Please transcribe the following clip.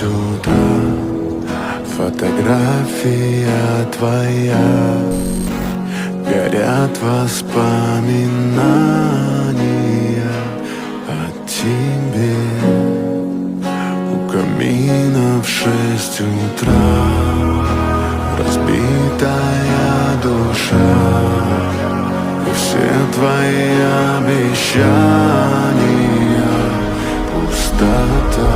утра. Фотография твоя, горят воспоминания о тебе. У камина в 6 утра разбитая душа, и все твои обещания пустота.